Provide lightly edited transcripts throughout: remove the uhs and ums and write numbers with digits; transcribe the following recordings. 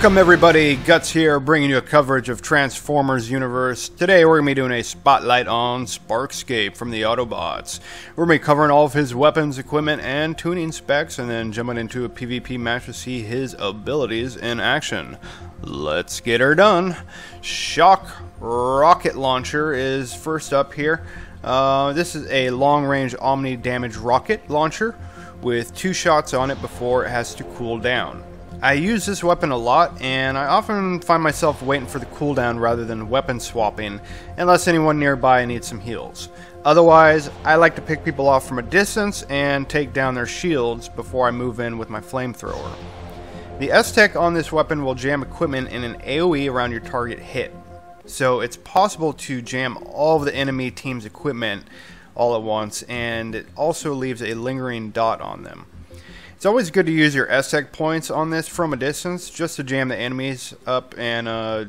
Welcome everybody, Guts here, bringing you a coverage of Transformers Universe. Today we're going to be doing a spotlight on Sparkscape from the Autobots. We're going to be covering all of his weapons, equipment, and tuning specs, and then jumping into a PvP match to see his abilities in action. Let's get her done. Shock Rocket Launcher is first up here. This is a long-range omni-damage rocket launcher with 2 shots on it before it has to cool down. I use this weapon a lot, and I often find myself waiting for the cooldown rather than weapon swapping, unless anyone nearby needs some heals. Otherwise, I like to pick people off from a distance and take down their shields before I move in with my flamethrower. The S-Tech on this weapon will jam equipment in an AoE around your target hit, so it's possible to jam all of the enemy team's equipment all at once, and it also leaves a lingering dot on them. It's always good to use your S-Tech points on this from a distance just to jam the enemies up and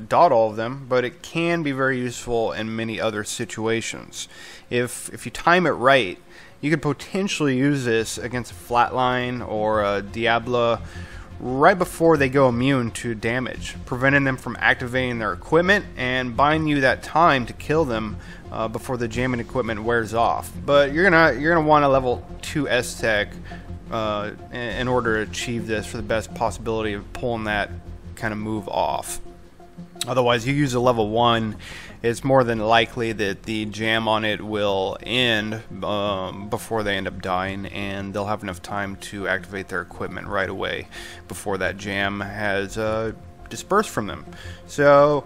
dot all of them, but it can be very useful in many other situations. If you time it right, you could potentially use this against a Flatline or a Diablo right before they go immune to damage, preventing them from activating their equipment and buying you that time to kill them before the jamming equipment wears off. But you're gonna want a level 2 S-Tech in order to achieve this for the best possibility of pulling that kind of move off. Otherwise, you use a level 1, it's more than likely that the jam on it will end before they end up dying, and they'll have enough time to activate their equipment right away before that jam has dispersed from them. So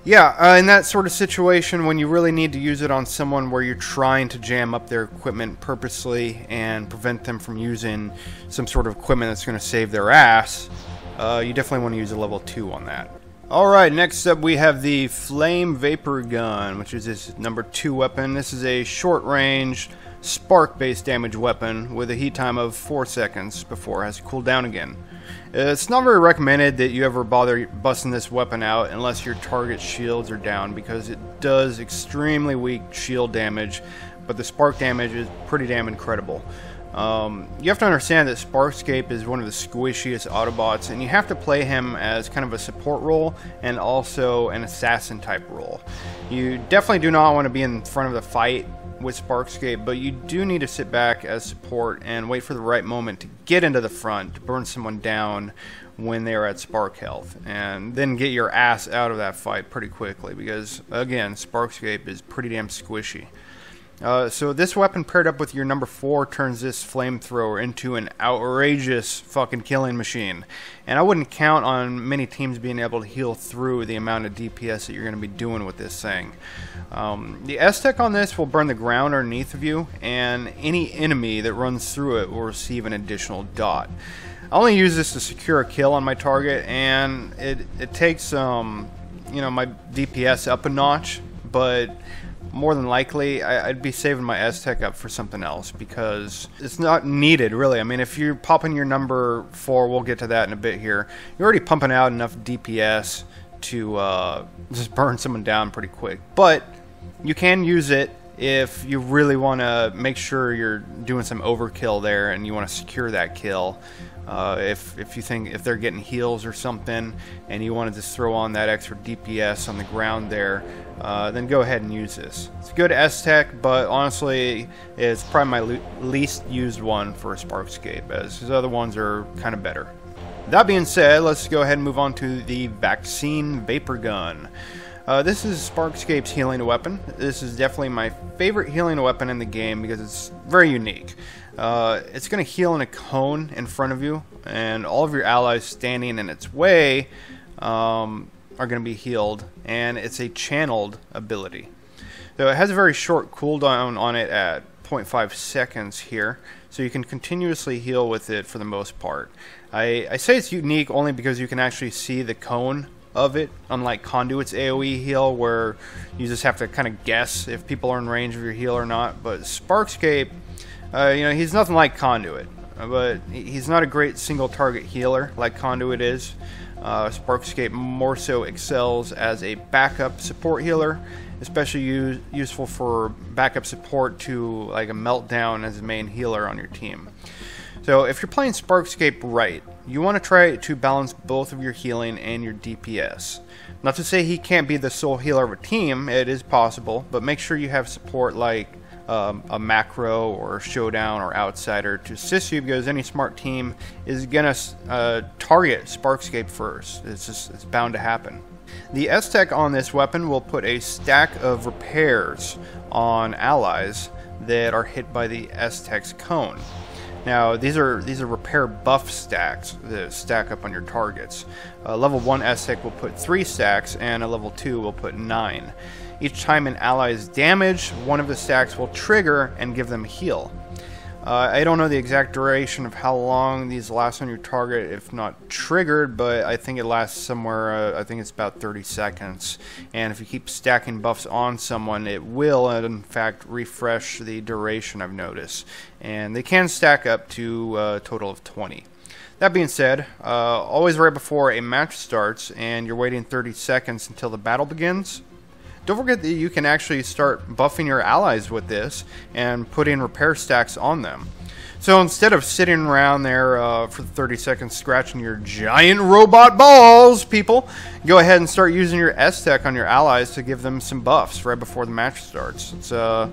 yeah, in that sort of situation, when you really need to use it on someone where you're trying to jam up their equipment purposely and prevent them from using some sort of equipment that's going to save their ass, you definitely want to use a level 2 on that. Alright, next up we have the Flame Vapor Gun, which is this number 2 weapon. This is a short-range, spark-based damage weapon with a heat time of 4 seconds before it has to cool down again. It's not very recommended that you ever bother busting this weapon out unless your target shields are down, because it does extremely weak shield damage, but the spark damage is pretty damn incredible. You have to understand that Sparkscape is one of the squishiest Autobots, and you have to play him as kind of a support role and also an assassin type role. You definitely do not want to be in front of the fight with Sparkscape, but you do need to sit back as support and wait for the right moment to get into the front to burn someone down when they are at spark health, and then get your ass out of that fight pretty quickly, because again, Sparkscape is pretty damn squishy. So this weapon paired up with your number 4 turns this flamethrower into an outrageous fucking killing machine. And I wouldn't count on many teams being able to heal through the amount of DPS that you're going to be doing with this thing. The S-Tech on this will burn the ground underneath of you, and any enemy that runs through it will receive an additional dot. I only use this to secure a kill on my target, and it takes you know, my DPS up a notch, but more than likely, I'd be saving my S-Tech up for something else, because it's not needed, really. I mean, if you're popping your number 4, we'll get to that in a bit here, you're already pumping out enough DPS to just burn someone down pretty quick. But you can use it if you really want to make sure you're doing some overkill there and you want to secure that kill. If you think if they're getting heals or something and you want to just throw on that extra DPS on the ground there, then go ahead and use this. It's a good S-Tech, but honestly it's probably my least used one for Sparkscape, as his other ones are kind of better. That being said, let's go ahead and move on to the Vaccine Vapor Gun. This is Sparkscape's healing weapon. This is definitely my favorite healing weapon in the game because it's very unique. It's going to heal in a cone in front of you, and all of your allies standing in its way are going to be healed, and it's a channeled ability. So it has a very short cooldown on it at 0.5 seconds here, so you can continuously heal with it for the most part. I say it's unique only because you can actually see the cone of it, unlike Conduit's AoE heal, where you just have to kind of guess if people are in range of your heal or not. But Sparkscape, you know, he's nothing like Conduit, but he's not a great single target healer like Conduit is. Sparkscape more so excels as a backup support healer, especially useful for backup support to like a Meltdown as a main healer on your team. So if you're playing Sparkscape right, you want to try to balance both of your healing and your DPS. Not to say he can't be the sole healer of a team, it is possible, but make sure you have support like a macro or showdown or outsider to assist you, because any smart team is gonna target Sparkscape first. It's bound to happen. The S-Tech on this weapon will put a stack of repairs on allies that are hit by the S-Tech's cone. Now these are repair buff stacks that stack up on your targets. Level 1 S-Tech will put 3 stacks, and a level 2 will put 9. Each time an ally is damaged, one of the stacks will trigger and give them a heal. I don't know the exact duration of how long these last on your target if not triggered, but I think it lasts somewhere, I think it's about 30 seconds. And if you keep stacking buffs on someone, it will in fact refresh the duration, I've noticed. And they can stack up to a total of 20. That being said, always right before a match starts and you're waiting 30 seconds until the battle begins, don't forget that you can actually start buffing your allies with this and putting repair stacks on them. So instead of sitting around there for 30 seconds scratching your giant robot balls, people, go ahead and start using your S-Tech on your allies to give them some buffs right before the match starts. It's, I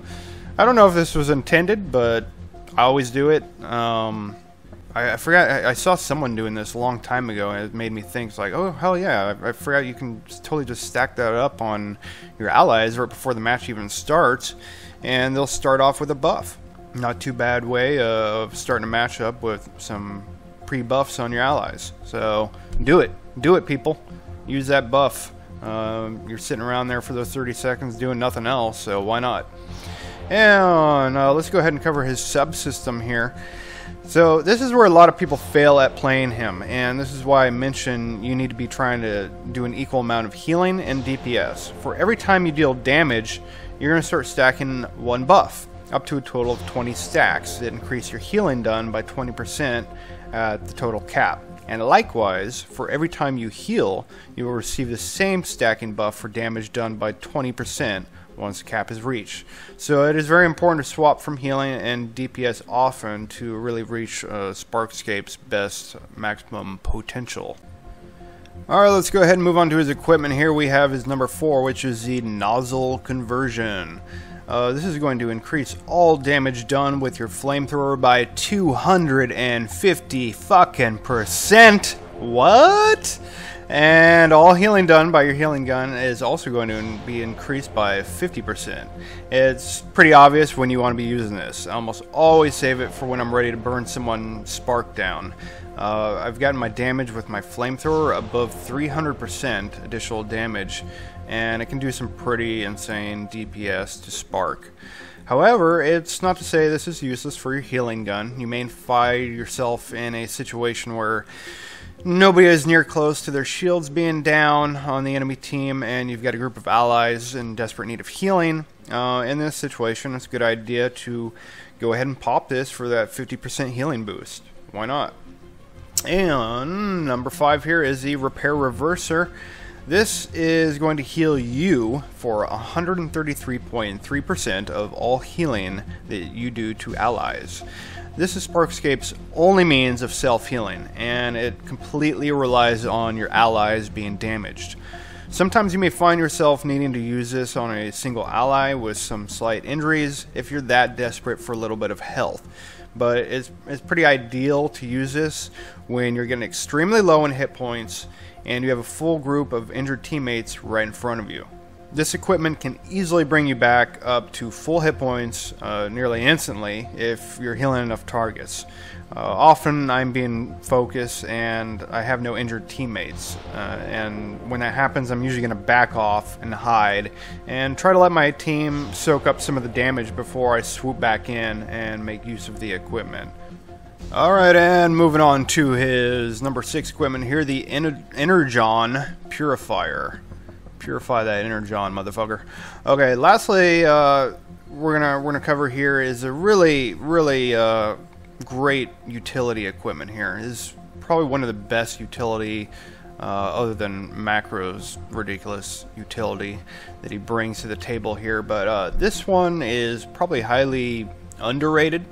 don't know if this was intended, but I always do it. I forgot, I saw someone doing this a long time ago, and it made me think, it's like, oh, hell yeah, I forgot you can totally just stack that up on your allies right before the match even starts, and they'll start off with a buff. Not too bad way of starting a match up with some pre-buffs on your allies. So, do it, people. Use that buff. You're sitting around there for those 30 seconds doing nothing else, so why not? And let's go ahead and cover his subsystem here. So this is where a lot of people fail at playing him, and this is why I mentioned you need to be trying to do an equal amount of healing and DPS. For every time you deal damage, you're going to start stacking one buff, up to a total of 20 stacks that increase your healing done by 20% at the total cap. And likewise, for every time you heal, you will receive the same stacking buff for damage done by 20% once the cap is reached. So it is very important to swap from healing and DPS often to really reach Sparkscape's best maximum potential. Alright, let's go ahead and move on to his equipment. Here we have his number 4, which is the nozzle conversion. This is going to increase all damage done with your flamethrower by 250 fucking %. What? And all healing done by your healing gun is also going to be increased by 50%. It's pretty obvious when you want to be using this. I almost always save it for when I'm ready to burn someone spark down. I've gotten my damage with my flamethrower above 300% additional damage, and it can do some pretty insane DPS to spark. However, it's not to say this is useless for your healing gun. You may find yourself in a situation where nobody is near close to their shields being down on the enemy team, and you've got a group of allies in desperate need of healing. In this situation, it's a good idea to go ahead and pop this for that 50% healing boost. Why not? And number 5 here is the Repair Reverser. This is going to heal you for 133.3% of all healing that you do to allies. This is Sparkscape's only means of self-healing, and it completely relies on your allies being damaged. Sometimes you may find yourself needing to use this on a single ally with some slight injuries if you're that desperate for a little bit of health. But it's pretty ideal to use this when you're getting extremely low in hit points and you have a full group of injured teammates right in front of you. This equipment can easily bring you back up to full hit points nearly instantly if you're healing enough targets. Often I'm being focused and I have no injured teammates, and when that happens I'm usually going to back off and hide and try to let my team soak up some of the damage before I swoop back in and make use of the equipment. Alright, and moving on to his number 6 equipment here, the Energon Purifier. Purify that Energon, motherfucker. Okay, lastly, we're gonna cover here is a really great utility equipment here. This is probably one of the best utility, other than Macro's ridiculous utility that he brings to the table here. But this one is probably highly underrated,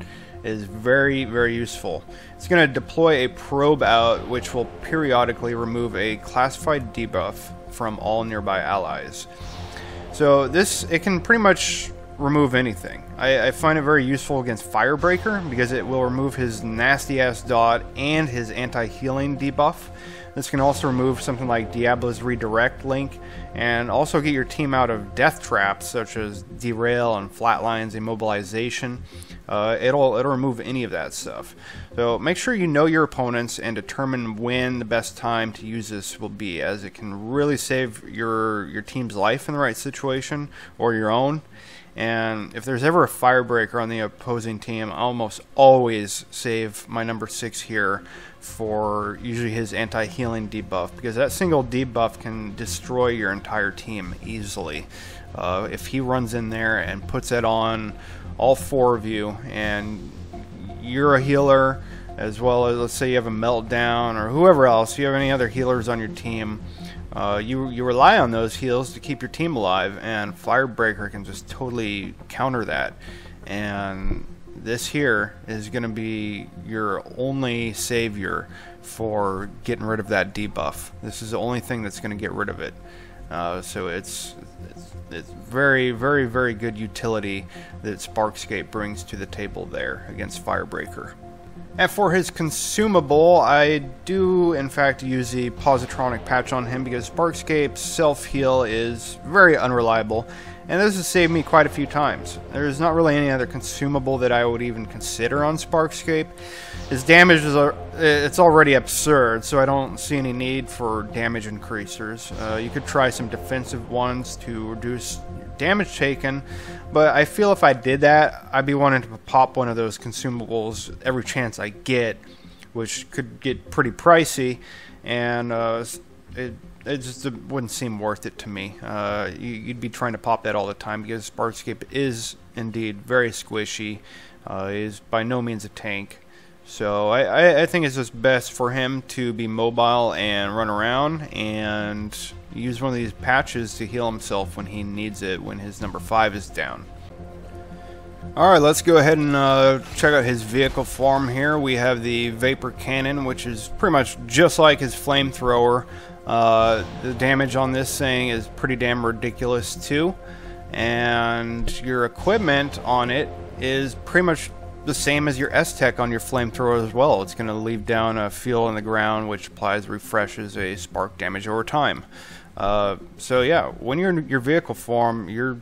is very, very useful. It's going to deploy a probe out which will periodically remove a classified debuff from all nearby allies. So it can pretty much remove anything. I find it very useful against Firebreaker because it will remove his nasty ass dot and his anti-healing debuff. This can also remove something like Diablo's Redirect Link, and also get your team out of death traps such as Derail and Flatlines Immobilization. It'll remove any of that stuff. So make sure you know your opponents and determine when the best time to use this will be, as it can really save your team's life in the right situation, or your own. And if there's ever a Firebreaker on the opposing team, I almost always save my number 6 here for usually his anti-healing debuff, because that single debuff can destroy your entire team easily. If he runs in there and puts it on all 4 of you, and you're a healer, as well as, let's say you have a meltdown, or whoever else, you have any other healers on your team, you rely on those heals to keep your team alive, and Firebreaker can just totally counter that. And this here is going to be your only savior for getting rid of that debuff. This is the only thing that's going to get rid of it. So it's very, very, very good utility that Sparkscape brings to the table there against Firebreaker. And for his consumable, I do in fact use the Positronic patch on him, because Sparkscape's self-heal is very unreliable, and this has saved me quite a few times. There's not really any other consumable that I would even consider on Sparkscape. His damage is it's already absurd, so I don't see any need for damage increasers. You could try some defensive ones to reduce damage taken, but I feel if I did that, I'd be wanting to pop one of those consumables every chance I get, which could get pretty pricey, and it just wouldn't seem worth it to me. You'd be trying to pop that all the time, because Sparkscape is indeed very squishy. Is by no means a tank. So I think it's just best for him to be mobile and run around and use one of these patches to heal himself when he needs it, when his number 5 is down. Alright, let's go ahead and check out his vehicle form here. We have the Vapor Cannon, which is pretty much just like his Flamethrower. The damage on this thing is pretty damn ridiculous too. And your equipment on it is pretty much the same as your S-Tech on your Flamethrower as well. It's going to leave down a fuel in the ground, which applies refreshes a spark damage over time. So yeah, when you're in your vehicle form, you're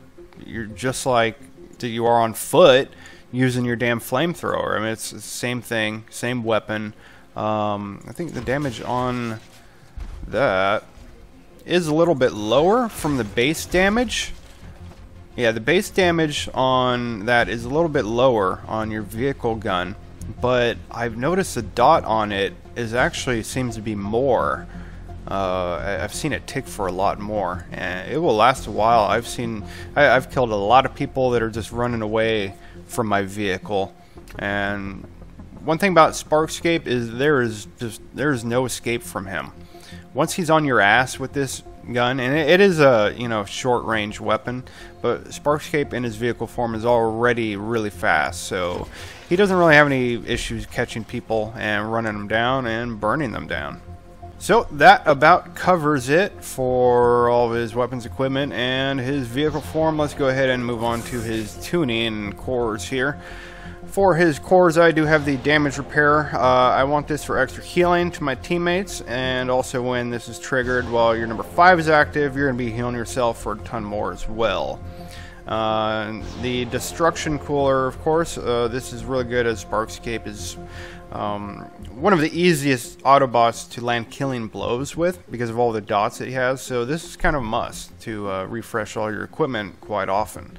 just like you are on foot using your damn Flamethrower. I mean, it's the same thing, same weapon. I think the damage on that is a little bit lower from the base damage. Yeah, the base damage on that is a little bit lower on your vehicle gun, but I've noticed the dot on it is actually seems to be more. I've seen it tick for a lot more, and it will last a while. I've killed a lot of people that are just running away from my vehicle. And one thing about Sparkscape is there is no escape from him. Once he's on your ass with this gun, and it is a short range weapon, but Sparkscape in his vehicle form is already really fast, so he doesn't really have any issues catching people and running them down and burning them down. So that about covers it for all of his weapons, equipment, and his vehicle form. Let's go ahead and move on to his tuning and cores here. For his cores, I do have the damage repair. I want this for extra healing to my teammates, and also when this is triggered while your number 5 is active, you're going to be healing yourself for a ton more as well. The destruction cooler, of course, this is really good, as Sparkscape is one of the easiest Autobots to land killing blows with because of all the dots that he has, so this is kind of a must to refresh all your equipment quite often.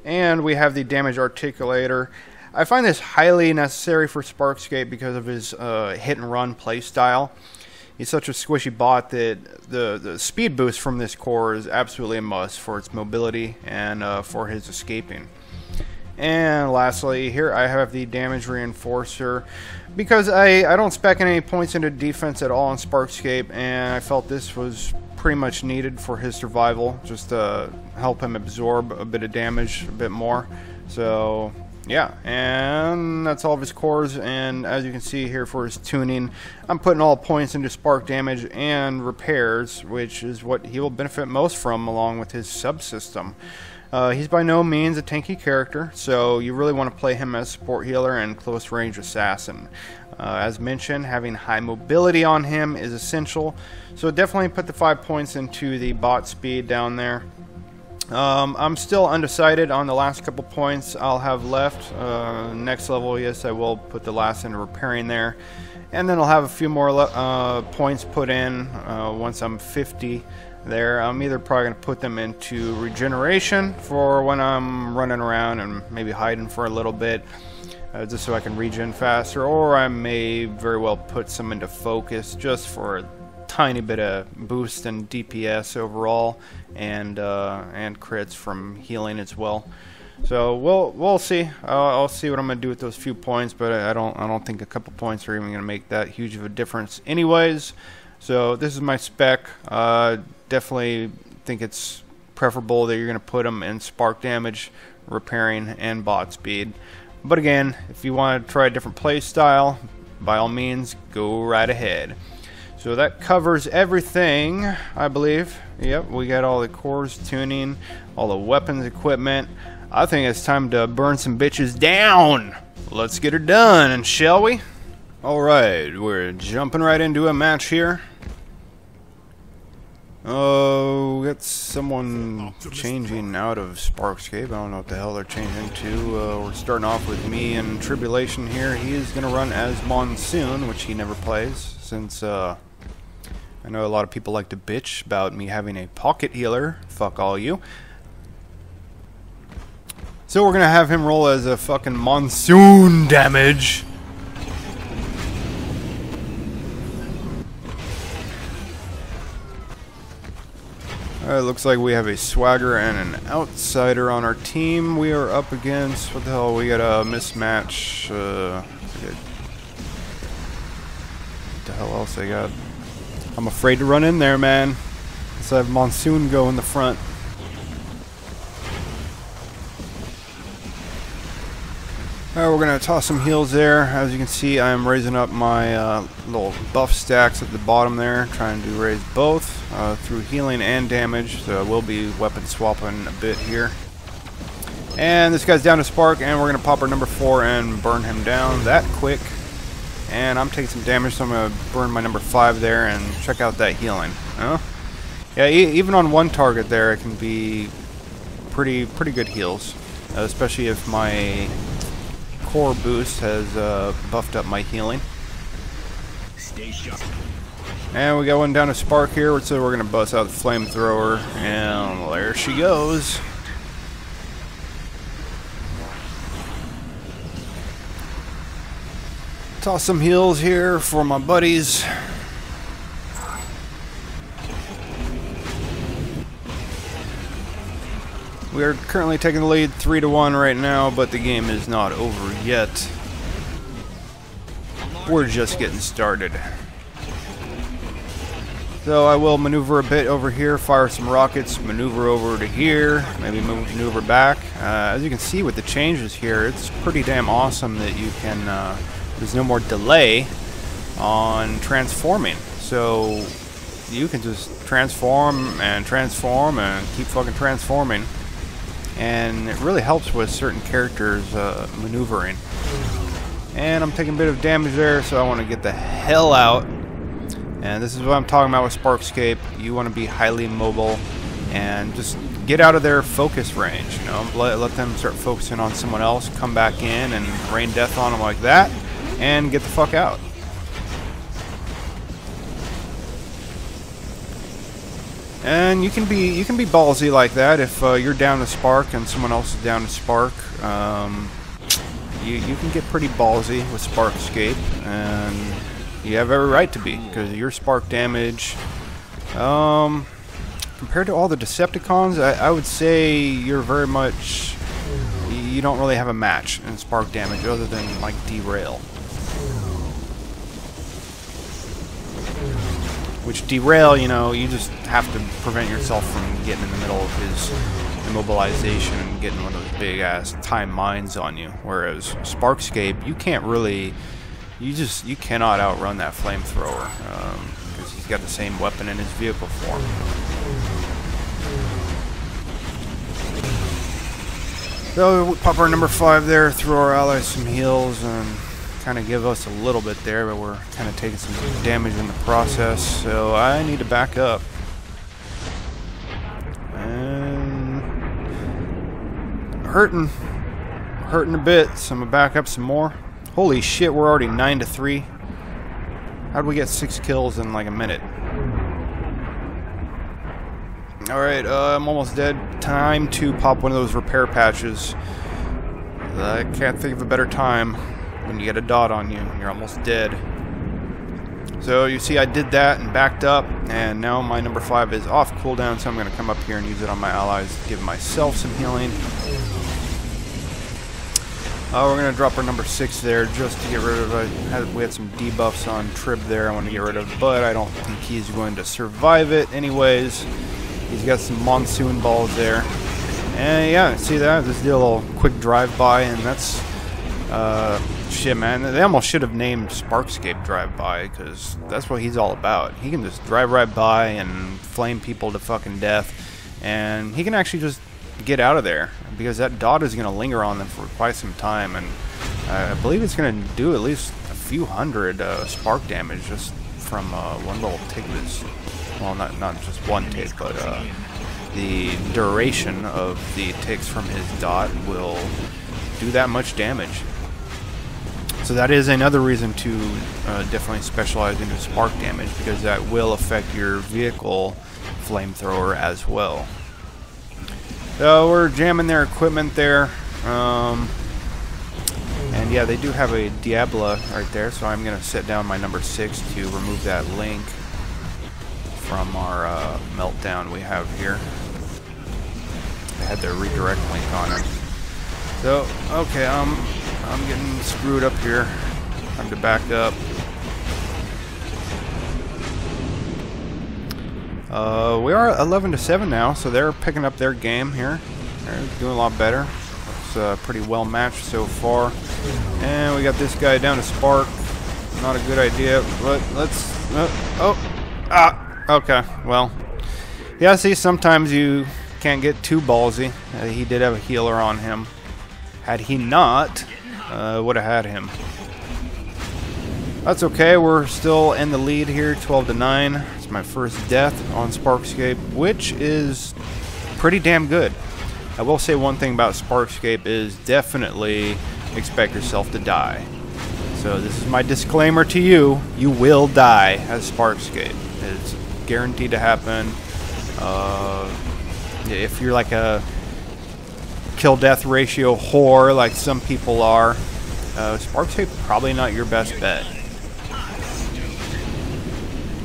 And we have the damage articulator. I find this highly necessary for Sparkscape because of his hit and run playstyle. He's such a squishy bot that the speed boost from this core is absolutely a must for its mobility and for his escaping. And lastly, here I have the damage reinforcer, because I don't spec any points into defense at all on Sparkscape, and I felt this was pretty much needed for his survival, just to help him absorb a bit of damage a bit more. So yeah, and that's all of his cores, and as you can see here for his tuning, I'm putting all points into spark damage and repairs, which is what he will benefit most from along with his subsystem. He's by no means a tanky character, so you really want to play him as support healer and close range assassin. As mentioned, having high mobility on him is essential, so definitely put the 5 points into the bot speed down there. I'm still undecided on the last couple points I'll have left. Next level, yes, I will put the last into repairing there. And then I'll have a few more points put in once I'm 50 there. I'm either probably going to put them into regeneration for when I'm running around and maybe hiding for a little bit, just so I can regen faster, or I may very well put some into focus just for a tiny bit of boost in DPS overall, and crits from healing as well. So we'll see. I'll see what I'm gonna do with those few points, but I don't think a couple points are even gonna make that huge of a difference, anyways. So this is my spec. Definitely think it's preferable that you're gonna put them in spark damage, repairing, and bot speed. But again, if you want to try a different play style, by all means, go right ahead. So that covers everything, I believe. Yep, we got all the cores, tuning, all the weapons, equipment. I think it's time to burn some bitches down. Let's get her done, shall we? Alright, we're jumping right into a match here. Oh, we got someone changing out of Sparkscape. I don't know what the hell they're changing to. We're starting off with me and Tribulation here. He is going to run as Monsoon, which he never plays, since I know a lot of people like to bitch about me having a pocket healer. Fuck all you. So we're going to have him roll as a fucking Monsoon damage. Alright, looks like we have a swagger and an outsider on our team. We are up against, what the hell, we got a mismatch. What the hell else I got? I'm afraid to run in there, man. Let's have Monsoon go in the front. Alright, we're going to toss some heals there. As you can see, I'm raising up my little buff stacks at the bottom there, trying to raise both through healing and damage. So I will be weapon swapping a bit here. And this guy's down to spark, and we're going to pop our number 4 and burn him down that quick. And I'm taking some damage, so I'm going to burn my number 5 there and check out that healing. Yeah, even on one target there, it can be pretty good heals, especially if my core boost has buffed up my healing. And we got one down to spark here, so we're gonna bust out the flamethrower, and there she goes. Toss some heals here for my buddies. We are currently taking the lead 3-1 right now, but the game is not over yet. We're just getting started. So I will maneuver a bit over here, fire some rockets, maneuver over to here, maybe maneuver back. As you can see with the changes here, it's pretty damn awesome that you can, there's no more delay on transforming. So you can just transform and keep fucking transforming. And it really helps with certain characters maneuvering. And I'm taking a bit of damage there, so I want to get the hell out. And this is what I'm talking about with Sparkscape. You want to be highly mobile and just get out of their focus range. You know, let them start focusing on someone else, come back in and rain death on them like that, and get the fuck out. And you can be ballsy like that if you're down to spark and someone else is down to spark. You can get pretty ballsy with Sparkscape, and you have every right to be, because your spark damage, compared to all the Decepticons, I would say you don't really have a match in spark damage other than like Derail. Which Derail, you know, you just have to prevent yourself from getting in the middle of his immobilization and getting one of those big ass time mines on you. Whereas Sparkscape, you can't really, you cannot outrun that flamethrower because he's got the same weapon in his vehicle form. So we pop our number 5 there, throw our allies some heals, and kind of give us a little bit there, but we're kind of taking some damage in the process. So I need to back up. And hurting a bit, so I'm gonna back up some more. Holy shit, we're already 9-3. How'd we get 6 kills in like a minute? Alright, I'm almost dead. Time to pop one of those repair patches. I can't think of a better time when you get a dot on you and you're almost dead. So you see I did that and backed up, and now my number 5 is off cooldown, so I'm going to come up here and use it on my allies, give myself some healing. We're going to drop our number 6 there just to get rid of it. We had some debuffs on Trib there I want to get rid of, but I don't think he's going to survive it anyways. He's got some monsoon balls there. And yeah, see that? Just did a little quick drive-by, and that's... shit, man. They almost should have named Sparkscape Drive-By, because that's what he's all about. He can just drive right by and flame people to fucking death, and he can actually just get out of there, because that dot is going to linger on them for quite some time, and I believe it's going to do at least a few hundred spark damage just from one little tick of his... Well, not just one tick, but the duration of the ticks from his dot will do that much damage. So that is another reason to definitely specialize into spark damage, because that will affect your vehicle flamethrower as well. So we're jamming their equipment there. And yeah, they do have a Diabla right there, so I'm going to set down my number 6 to remove that link from our meltdown we have here. They had their redirect link on it. So, okay, I'm getting screwed up here. Time to back up. We are 11-7 now, so they're picking up their game here. They're doing a lot better. It's pretty well matched so far. And we got this guy down to Spark. Not a good idea, but let's... okay, well... Yeah, see, sometimes you can't get too ballsy. He did have a healer on him. Had he not, would have had him. That's okay, we're still in the lead here, 12-9. It's my first death on Sparkscape, which is pretty damn good. I will say one thing about Sparkscape is definitely expect yourself to die. So this is my disclaimer to you. You will die as Sparkscape. It's guaranteed to happen. If you're like a kill-death ratio whore like some people are, Sparkscape probably not your best bet.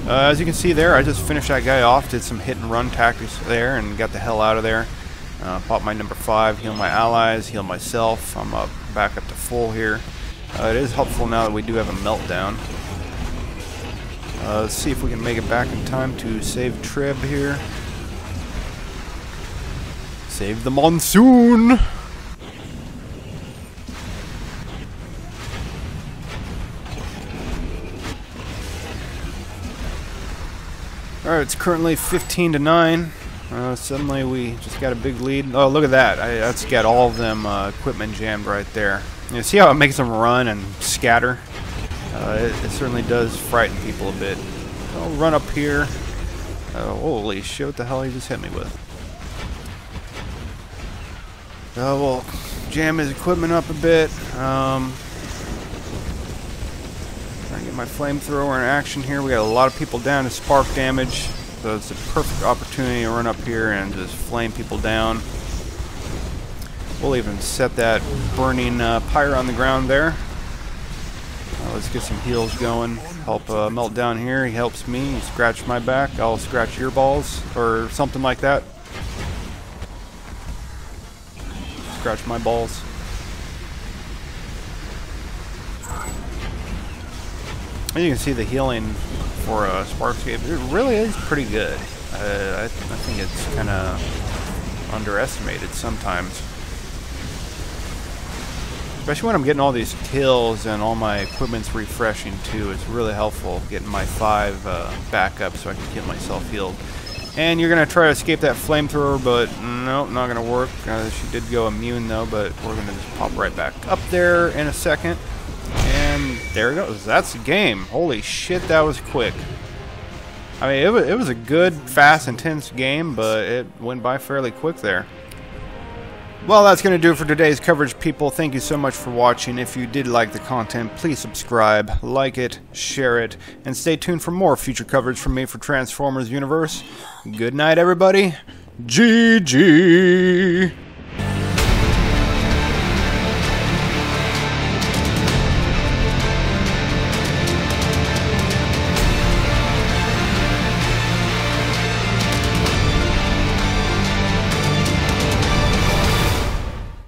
As you can see there, I just finished that guy off, did some hit-and-run tactics there, and got the hell out of there. Pop my number 5, heal my allies, heal myself. I'm back up to full here. It is helpful now that we do have a meltdown. Let's see if we can make it back in time to save Trib here. Save the monsoon! Alright, it's currently 15-9. Suddenly we just got a big lead. Oh, look at that. That's got all of them equipment jammed right there. You see how it makes them run and scatter? It certainly does frighten people a bit. So I'll run up here. Holy shit, what the hell he just hit me with? We'll jam his equipment up a bit. Trying to get my flamethrower in action here. We got a lot of people down to spark damage. So it's a perfect opportunity to run up here and just flame people down. We'll even set that burning pyre on the ground there. Let's get some heals going. Help melt down here. He helps me. You scratch my back. I'll scratch your balls. Or something like that. Scratch my balls. As you can see, the healing for Sparkscape, it really is pretty good. I think it's kind of underestimated sometimes. Especially when I'm getting all these kills and all my equipment's refreshing too. It's really helpful getting my 5 back up so I can keep myself healed. And you're going to try to escape that flamethrower, but nope, not going to work. She did go immune though, but we're going to just pop right back up there in a second. And there it goes. That's the game. Holy shit, that was quick. I mean, it was a good, fast, intense game, but it went by fairly quick there. Well, that's going to do it for today's coverage, people. Thank you so much for watching. If you did like the content, please subscribe, like it, share it, and stay tuned for more future coverage from me for Transformers Universe. Good night, everybody. GG!